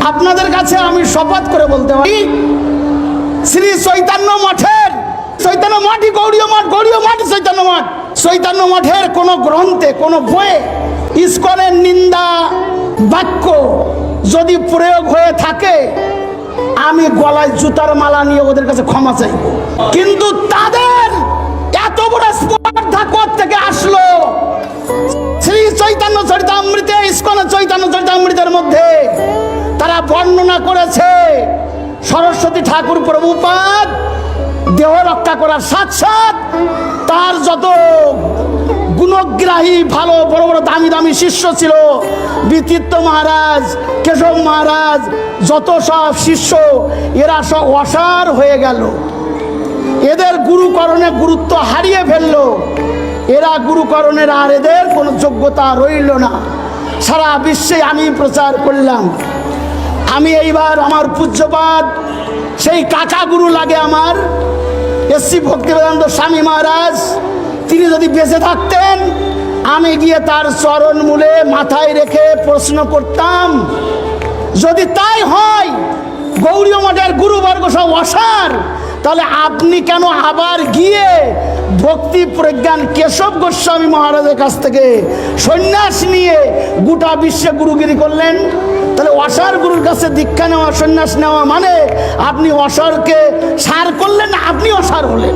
আপনাদের কাছে আমি শপথ করে বলতে পারি, শ্রী চৈতন্য মঠের, চৈতন্য মঠই গৌড়ীয় মঠ, গৌড়ীয় মঠ চৈতন্য মঠ, চৈতন্য মঠের কোনো গ্রন্থে, কোনো বইয়ে ইসকনের নিন্দা বাক্য যদি প্রয়োগ হয়ে থাকে, আমি গলায় জুতার মালা নিয়ে ওদের কাছে ক্ষমা চাইব। কিন্তু তাদের এত বড় স্পর্ধা কোত্থেকে আসলো? শ্রী চৈতন্য চরিতামৃতে, ইসকনের চৈতন্য চরিতামৃতের মধ্যে তারা বর্ণনা করেছে সরস্বতী ঠাকুর প্রভুপাদ দেহ রক্ষা করার সাথে সাথে তার যত গুণগ্রাহী ভালো বড় বড় দামি দামি শিষ্য ছিল, বিচিত্র মহারাজ, কেশব মহারাজ, যত সব শিষ্য, এরা সব অসার হয়ে গেল। এদের গুরুকরণে গুরুত্ব হারিয়ে ফেললো। এরা গুরুকরণের আর এদের কোনো যোগ্যতা রইল না। সারা বিশ্বে আমি প্রচার করলাম। আমি এইবার আমার পূজ্যপাদ সেই কাকা গুরু লাগে আমার এসসি ভক্তিবেদান্ত স্বামী মহারাজ, তিনি যদি বেঁচে থাকতেন, আমি গিয়ে তার চরণ মূলে মাথায় রেখে প্রশ্ন করতাম, যদি তাই হয় গৌড়ীয় মঠের গুরুবর্গ সব অসার, তাহলে আপনি কেন আবার গিয়ে ভক্তি প্রজ্ঞান কেশব গোস্বামী মহারাজের কাছ থেকে সন্ন্যাস নিয়ে গোটা বিশ্বে গুরুগিরি করলেন? তাহলে অসার গুরুর কাছে দীক্ষা নেওয়া, সন্ন্যাস নেওয়া মানে আপনি অসারকে সার করলেন না, আপনি অসার হলেন।